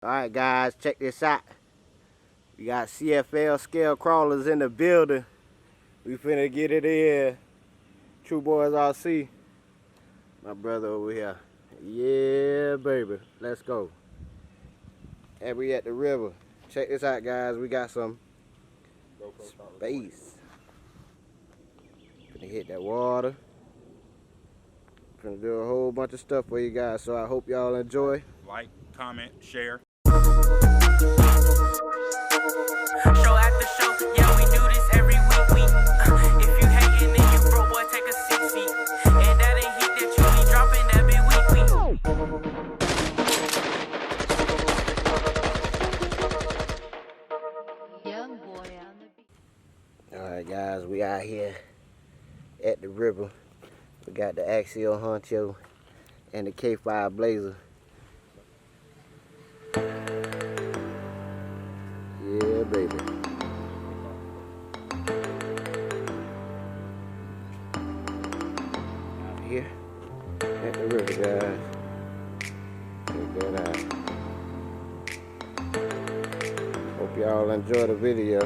Alright guys, check this out. We got CFL scale crawlers in the building. We finna get it in. True Boys RC. My brother over here. Yeah, baby. Let's go. And we at the river. Check this out, guys. We got some space. Finna hit that water. Finna do a whole bunch of stuff for you guys. So I hope y'all enjoy. Like, comment, share. Show after show, yeah, we do this every week. If you hatin', then you broke, boy, take a 6 seat. And that ain't heat that you be dropping, that be week. Young boy on the beat. Alright guys, we out here at the river. We got the Axial Honcho and the K5 Blazer. Yeah, baby. Out here at the river, guys. Check that out. Hope y'all enjoy the video.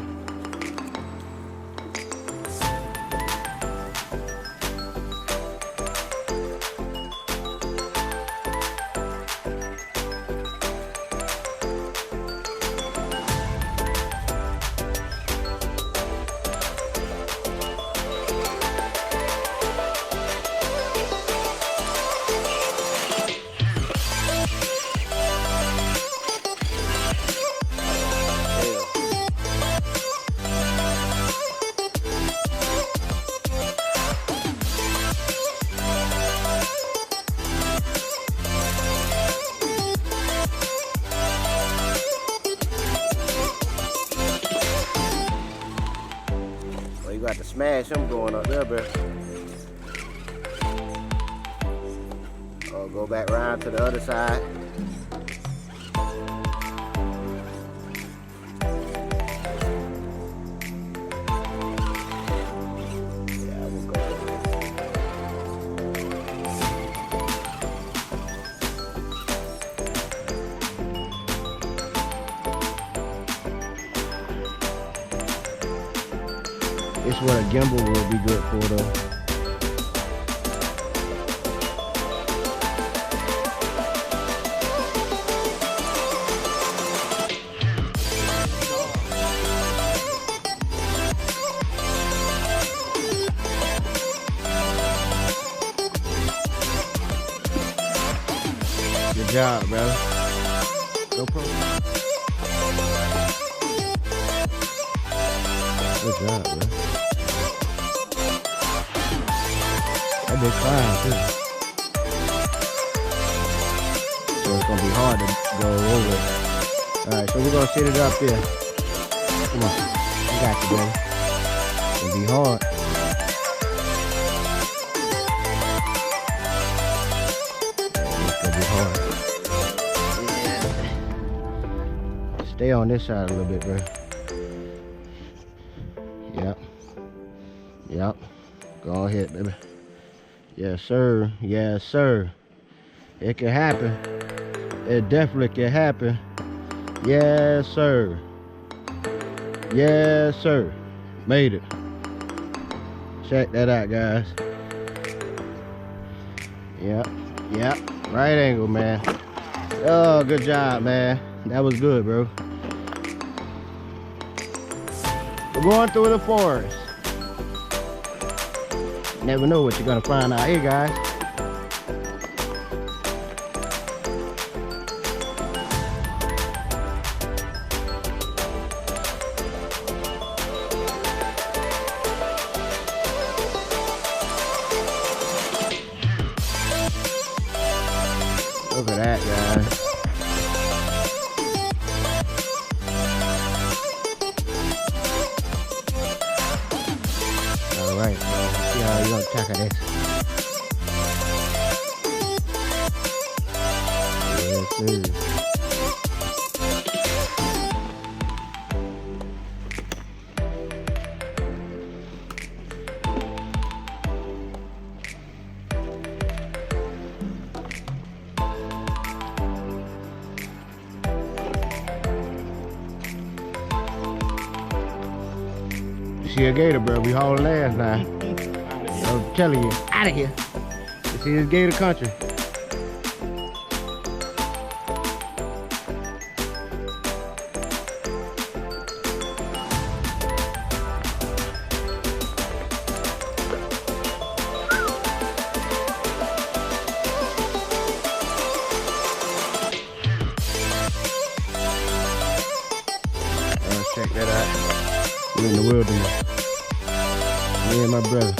You got to smash them going up there, bro. Oh, go back around to the other side. Yeah, we'll go. This is what a gimbal will be good for, though. Good job, brother. No problem. Good job, bro. That bitch fine too. So it's gonna be hard to go over. Alright, so we're gonna set it up there. Come on. I got you, baby. It's gonna be hard. It's gonna be hard. Yeah. Stay on this side a little bit, bro. Yep. Yep. Go ahead, baby. Yes, sir. Yes, sir. It can happen. It definitely can happen. Yes, sir. Yes, sir. Made it. Check that out, guys. Yep. Yep. Right angle, man. Oh, good job, man. That was good, bro. We're going through the forest. Never know what you're gonna find out here, guys. Look at that, guys. All right, so see how you gonna tackle this. Yes, sir. see a gator, bro. We hauling ass now. I'm telling you, out of here. This is gator country. Check that out. We're in the wilderness. Me and my brother.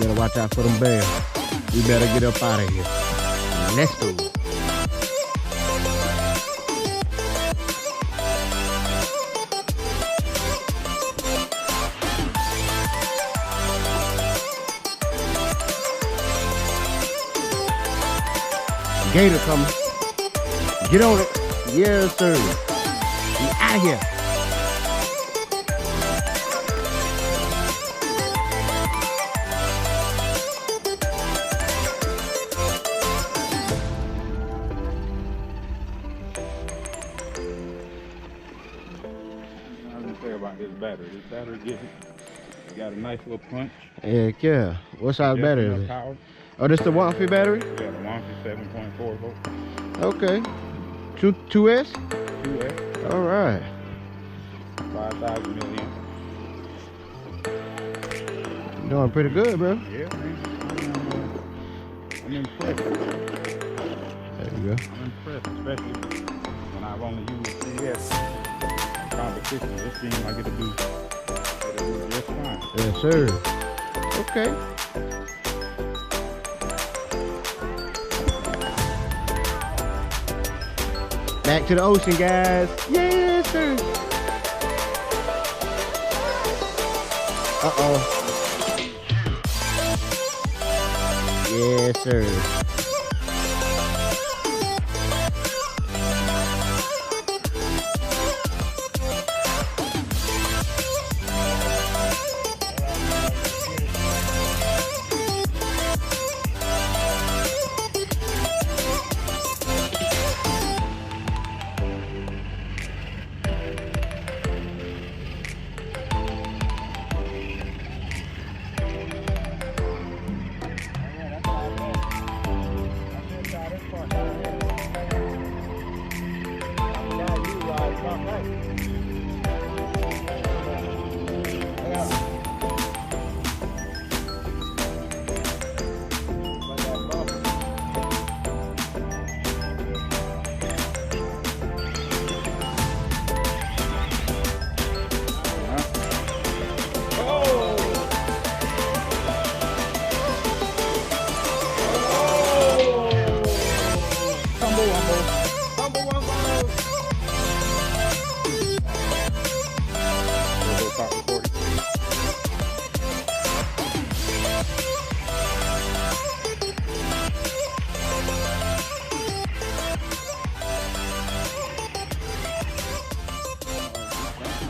Better watch out for them bears. We better get up out of here. Let's go. Gator coming. Get on it. Yes, sir. We out of here. About this battery. This battery gives it got a nice little punch. Heck yeah. What size battery is it? Power. Oh, this the Wamfi battery? Yeah, the Wamfi 7.4 volt. Okay. 2S? 2S. All right. 5,000 milliamps. Doing pretty good, bro. Yeah, man. I'm impressed. There you go. I'm impressed, especially when I've only used CS. Competition, it seems like it'll do just fine. Yes, sir. Okay. Back to the ocean, guys. Yes, sir. Uh-oh. Yes, sir.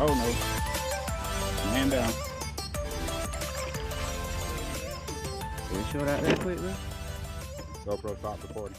Oh no. Man down. Can you show that real quick, man? GoPro stopped recording.